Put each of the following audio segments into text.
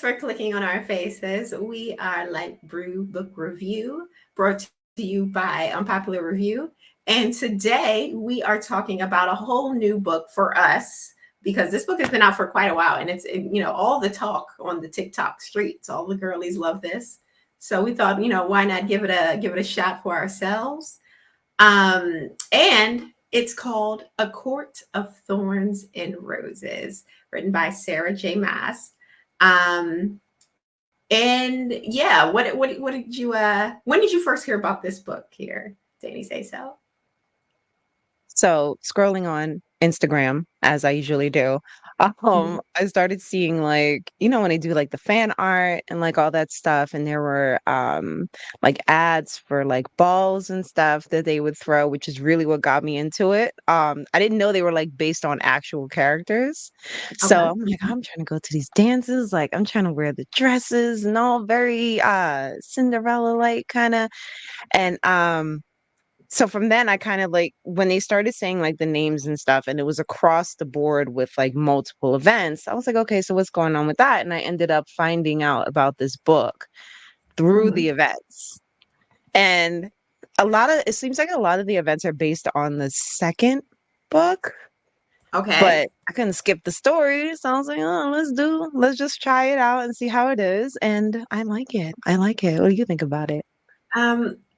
for clicking on our faces. We are Light Brew Book Review, brought to you by Unpopular Review. And today we are talking about a whole new book for us because this book has been out for quite a while and it's, all the talk on the TikTok streets. All the girlies love this. So we thought, why not give it a shot for ourselves? And it's called A Court of Thorns and Roses, written by Sarah J. Maas. And yeah, what did you when did you first hear about this book here? Danny, say so. So scrolling on Instagram, as I usually do, Mhm. I started seeing like, when they do like the fan art and like all that stuff, and there were like ads for like balls and stuff that they would throw, which is really what got me into it. I didn't know they were like based on actual characters. So Okay. I'm like, I'm trying to go to these dances, like I'm trying to wear the dresses and all very Cinderella like kind of and so from then I kind of like when they started saying like the names and stuff and it was across the board with like multiple events, I was like, okay, so what's going on with that? And I ended up finding out about this book through Mhm. the events. And it seems like a lot of the events are based on the second book, Okay. but I couldn't skip the story. So I was like, oh, let's just try it out and see how it is. And I like it. I like it. What do you think about it?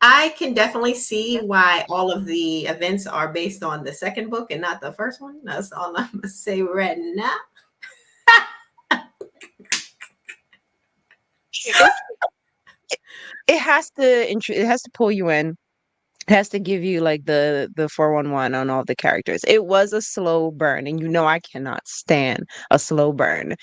I can definitely see why all of the events are based on the second book and not the first one. That's all I'm gonna say right now. It's it has to pull you in. It has to give you like the 411 on all the characters. It was a slow burn, and I cannot stand a slow burn.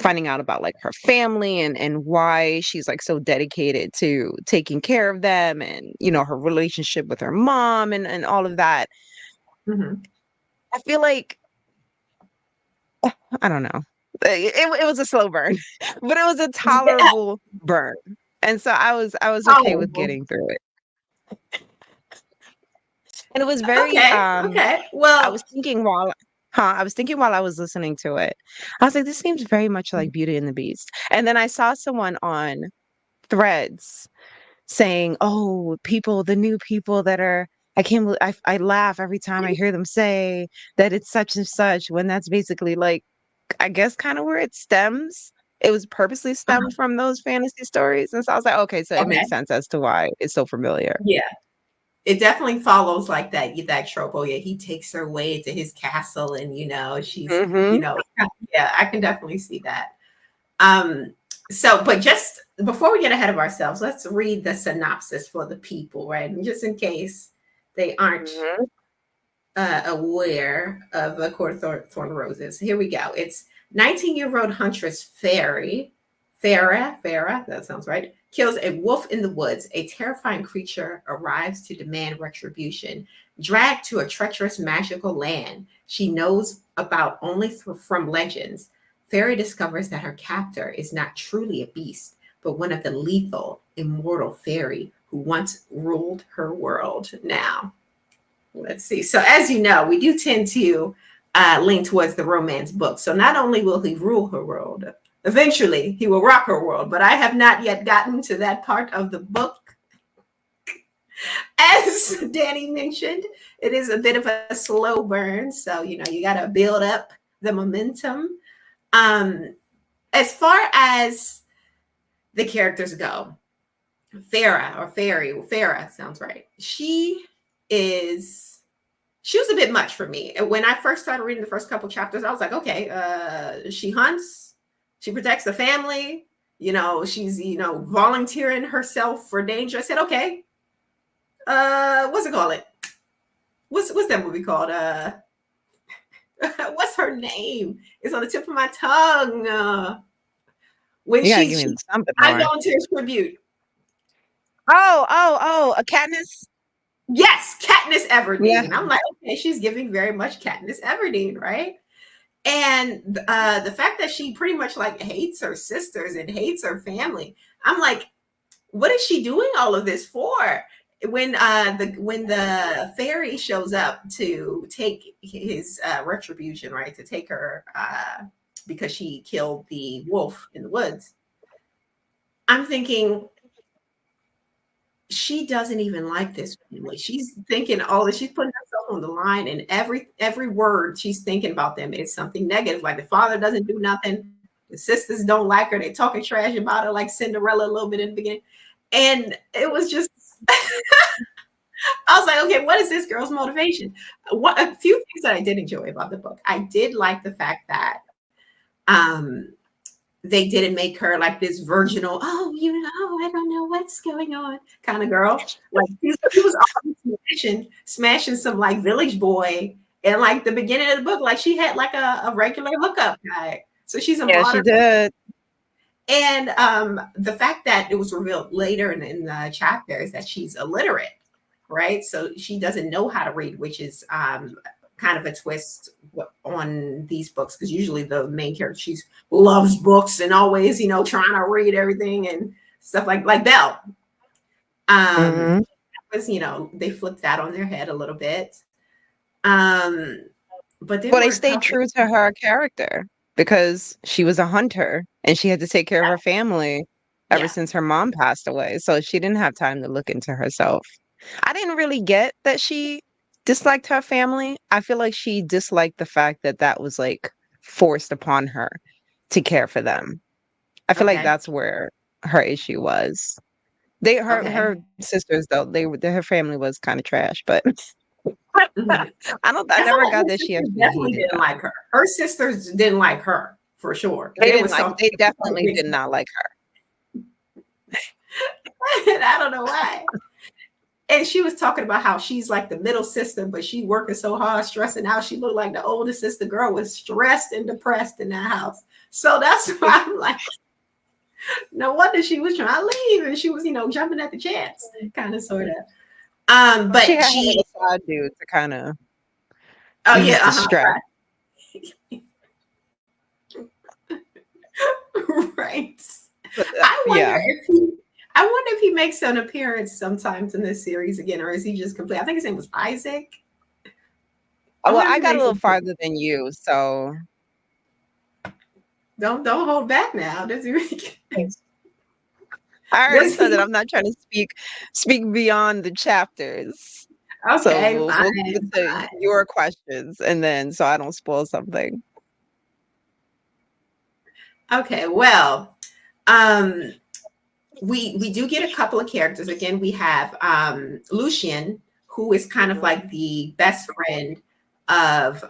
Finding out about like her family and why she's like so dedicated to taking care of them, and her relationship with her mom and all of that. Mhm. I feel like I don't know. It was a slow burn, but it was a Yeah. tolerable burn, and so I was okay with Oh, getting through it. And it was very okay. Okay. I Well, was thinking while I was thinking while I was listening to it. I was like, this seems very much like Beauty and the Beast. And then I saw someone on Threads saying, "Oh, the new people that are I can't believe I laugh every time I hear them say that it's such and such when that's basically like I guess kind of where it stems. It was purposely stemmed uh-huh. from those fantasy stories." And so I was like, okay, so it Okay. makes sense as to why it's so familiar. Yeah. It definitely follows like that trope. Oh yeah, he takes her away to his castle and she's, Hmm. yeah, I can definitely see that. Um so but just before we get ahead of ourselves, let's read the synopsis for the people, right? And just in case they aren't Hmm. aware of A Court of Thorn Roses. Here we go. It's 19-year-old huntress Farah, that sounds right, kills a wolf in the woods. A terrifying creature arrives to demand retribution. Dragged to a treacherous magical land she knows about only from legends, Farah discovers that her captor is not truly a beast, but one of the lethal, immortal fairy who once ruled her world. Now, let's see. So, as you know, we do tend to lean towards the romance book. So, not only will he rule her world, eventually he will rock her world. But I have not yet gotten to that part of the book. As Danny mentioned, it is a bit of a slow burn. So, you got to build up the momentum. Um, as far as the characters go, Farah sounds right. Is she was a bit much for me. And when I first started reading the first couple chapters, I was like, okay, she hunts, she protects the family, she's volunteering herself for danger. I said, okay, what's it called? What's that movie called? What's her name? It's on the tip of my tongue. When You gotta give me she something I more. volunteers tribute. Oh, a Katniss? Yes, Katniss Yeah. Everdeen. I'm like, okay, she's giving very much Katniss Everdeen, right? And the fact that she pretty much like hates her sisters and hates her family, I'm like, what is she doing all of this for? When the fairy shows up to take his retribution, right, to take her because she killed the wolf in the woods. I'm thinking, she doesn't even like this family. She's thinking all this. She's putting herself on the line, and every word she's thinking about them is something negative. Like the father doesn't do nothing. The sisters don't like her. They talking trash about her, like Cinderella a little bit in the beginning. And it was just, I was like, okay, what is this girl's motivation? What a few things that I did enjoy about the book. I did like the fact that um they didn't make her like this virginal, oh, I don't know what's going on kind of girl. Like she was always smashing some like village boy. And like the beginning of the book, like she had like a regular hookup guy. So she's a Yeah, she modern. did. And the fact that it was revealed later in the chapters that she's illiterate, right? So she doesn't know how to read, which is kind of a twist on these books, because usually the main character, she loves books and always, trying to read everything and stuff like Belle. Mhm. Was, they flipped that on their head a little bit. But there Well, they were a stayed couple. true to her character because she was a hunter and she had to take care of her family ever Yeah. since her mom passed away. So she didn't have time to look into herself. I didn't really get that she disliked her family. I feel like she disliked the fact that that was like forced upon her to care for them. I feel like Okay. that's where her issue was. They Okay. her sisters though, her family was kind of trash, but Mhm. I I felt never like got her that she sisters actually definitely hated didn't them. like her. Her sisters didn't like her for sure. They There didn't was like something. they definitely did not like her. And I don't know why. And she was talking about how she's like the middle sister, but she working so hard, stressing out. She looked like the older sister. Girl was stressed and depressed in that house. So that's why I'm like, no wonder she was trying to leave, and she was, jumping at the chance, kind of, sort of. She But had her she, little side dude to kinda oh yeah, ease the stress. right. But, I wonder yeah. if he, I wonder if he makes an appearance sometimes in this series again, or is he just complete? I think his name was Isaac. I Well, wonder if I he got a makes little an. farther than you, so Don't hold back now. Does he make? I already Does said he? that I'm not trying to speak beyond the chapters. So Okay, we'll keep it fine, to fine. your questions and then so I don't spoil something. Okay, well, um, we do get a couple of characters. Again, we have Lucian, who is kind of like the best friend of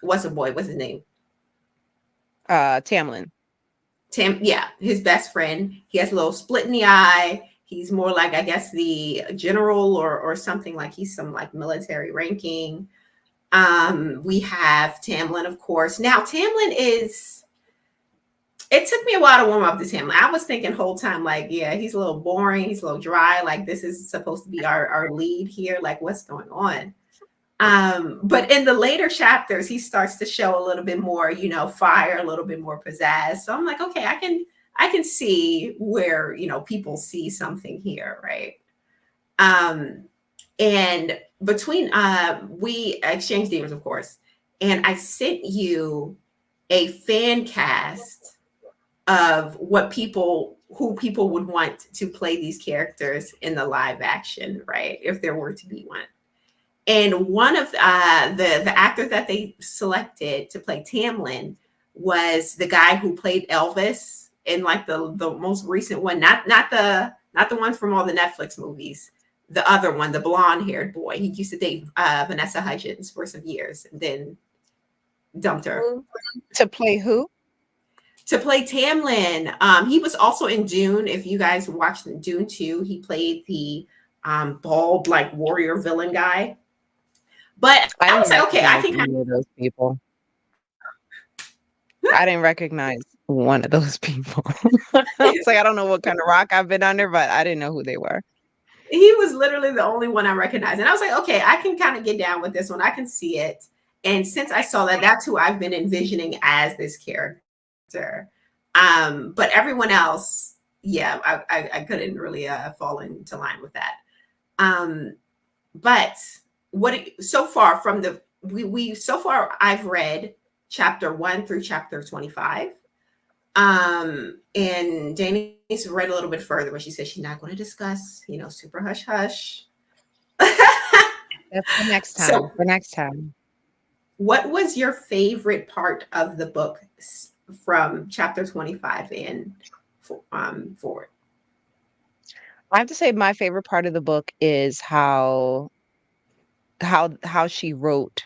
what's a boy? What's his name? Tamlin. Tim, yeah, his best friend. He has a little split in the eye. He's more like, I guess, the general or something, like he's some like military ranking. We have Tamlin, of course. Now, Tamlin is, it took me a while to warm up to Tamlin. I was thinking whole time, like, yeah, he's a little boring, he's a little dry. Like, this is supposed to be our lead here. Like, what's going on? But in the later chapters, he starts to show a little bit more, fire, a little bit more pizzazz. So I'm like, okay, I can see where, people see something here, right? Um, and between we exchanged DMs, of course, and I sent you a fan cast of who people would want to play these characters in the live action, right? If there were to be one. And one of the actors that they selected to play Tamlin was the guy who played Elvis in like the most recent one, not the one from all the Netflix movies, the other one, the blonde haired boy. He used to date Vanessa Hudgens for some years and then dumped her. To play who? To play Tamlin, he was also in Dune. If you guys watched Dune 2, he played the bald like warrior villain guy. But I I was didn't like, okay, I recognize can kind any of those people. I didn't recognize one of those people. I was of, like, I don't know what kind of rock I've been under, but I didn't know who they were. he was literally the only one I recognized. And I was like, okay, I can kind of get down with this one. I can see it. And since I saw that, that's who I've been envisioning as this character. But everyone else, yeah, I couldn't really fall into line with that. Um, but so far from the we so far I've read chapter 1 through chapter 25. And Janice read a little bit further, but she said she's not going to discuss, super hush hush. That's for next time. So, For next time. what was your favorite part of the book from chapter 25 and forward? I have to say my favorite part of the book is how she wrote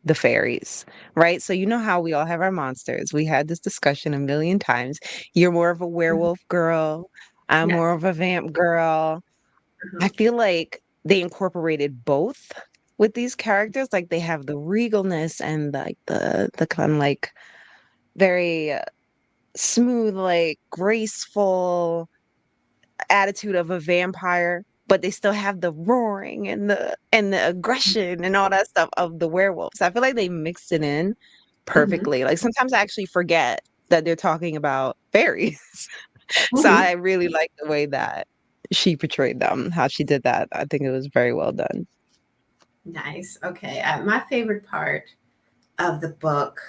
the fairies, right? So you know how we all have our monsters. We had this discussion a million times. You're more of a Mhm. werewolf girl. I'm Yes. more of a vamp girl. I Uh-huh. feel like they incorporated both with these characters. Like they have the regalness and like the kind of like very smooth, like graceful attitude of a vampire, but they still have the roaring and the aggression and all that stuff of the werewolves. I feel like they mixed it in Mhm. perfectly. Like sometimes I actually forget that they're talking about fairies. So Mhm. I really like the way that she portrayed them, how she did that. I think it was very well done. Nice. Okay. My favorite part of the book.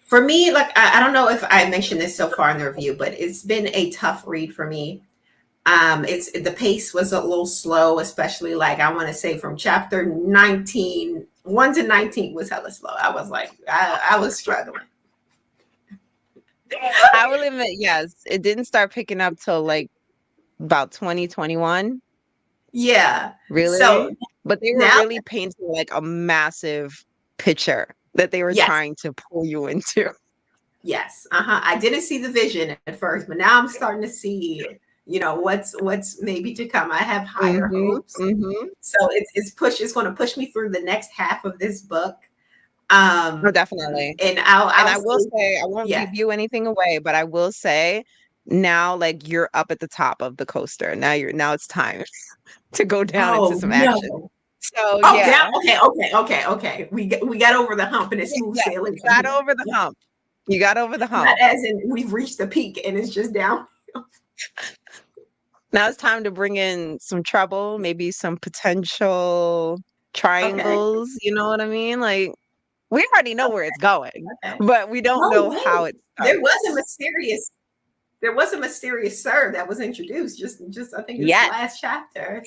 For me, like I don't know if I mentioned this so far in the review, but it's been a tough read for me. It's the pace was a little slow, especially like I want to say from chapter 19, 1 to 19 was hella slow. I was like, I was struggling. I will admit, yes, it didn't start picking up till like about 2021, Yeah. So really. But they were now, really painting like a massive picture that they were yes, trying to pull you into. yes. I didn't see the vision at first, but now I'm starting to see, what's maybe to come. I have higher Mhm, hopes. mhm. So it's going to push me through the next half of this book. Oh, definitely. And And I'll I will say, say, I won't yeah. give you anything away, but I will say now, like you're up at the top of the coaster. Now it's time to go down into Oh some action. no. So Oh, down. yeah. Okay, okay, okay, okay. We got over the hump and it's Yeah, smooth yes, sailing you from got here. over the hump. You got over the Not hump. as in we've reached the peak and it's just down. Now it's time to bring in some trouble, maybe some potential Okay, triangles, you know what I mean? Like we already know where it's going, okay. but we don't Oh know how wait, it there was a starts. mysterious there was a mysterious sir that was introduced just I think this Yes. last chapter.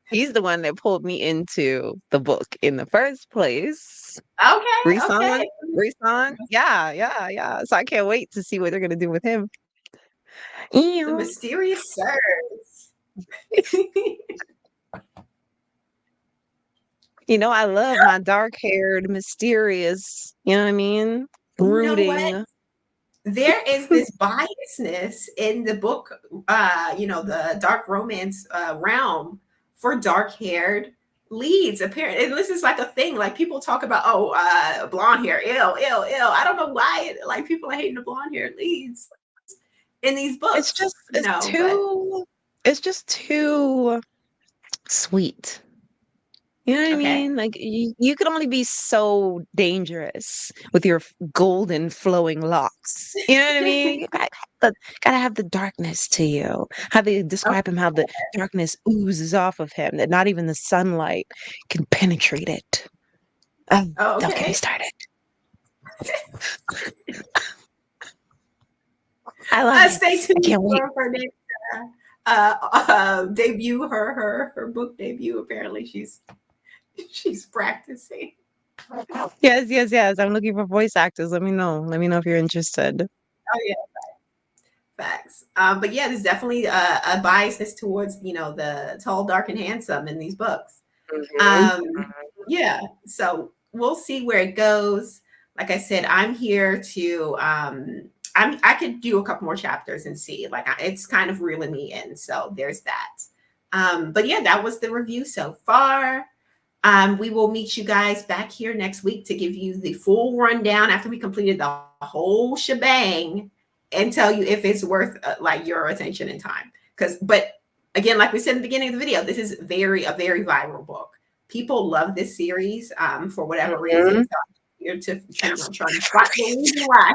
He's the one that pulled me into the book in the first place. Okay, Risan, okay. Risan. Yeah, yeah, yeah. So I can't wait to see what they're gonna do with him. The Ew. mysterious sirs. You know, I love my dark-haired, mysterious, you know what I mean? You know what? Brooding. There is this biasness in the book, the dark romance realm for dark haired leads. Apparently, and this is like a thing. Like people talk about, blonde hair, ill, ill, ill. I don't know why, like people are hating the blonde haired leads in these It's books, just but it's just too sweet. You know what I okay. mean? Like you could only be so dangerous with your golden flowing locks. You know what I mean? You gotta have the darkness to you. How they describe him, how the darkness oozes off of him, that not even the sunlight can penetrate it. Oh, Don't get me okay. started. I love Stay it. I tuned can't wait. for her next debut, her book debut. Apparently, she's practicing. Yes, yes, yes. I'm looking for voice actors. Let me know. Let me know if you're interested. Oh yeah. Facts. But yeah, there's definitely a biasness towards, the tall, dark, and handsome in these books. Mhm. Um, yeah. So we'll see where it goes. Like I said, I'm here to I could do a couple more chapters and see. Like it's kind of reeling me in. So there's that. But yeah, that was the review so far. We will meet you guys back here next week to give you the full rundown after we completed the whole shebang and tell you if it's worth like your attention and time. But again, like we said in the beginning of the video, this is a very viral book. People love this series for whatever reason. Mhm. So I'm here to try to find the reason why.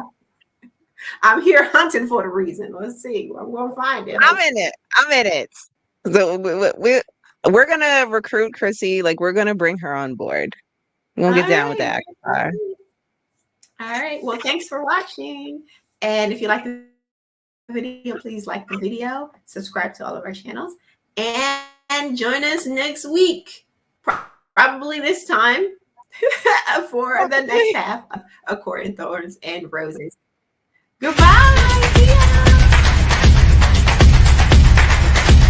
I'm here hunting for the reason. Let's see. I'm going to find it. I'm Hopefully. in it. I'm in it. So we're gonna recruit Chrissy. Like we're gonna bring her on board. We're gonna All get down with right. that. All All right. Well, thanks for watching. And if you like the video, please like the video, subscribe to all of our channels, and join us next week, probably this time, for the next half of Court and Thorns and Roses. Goodbye. See ya.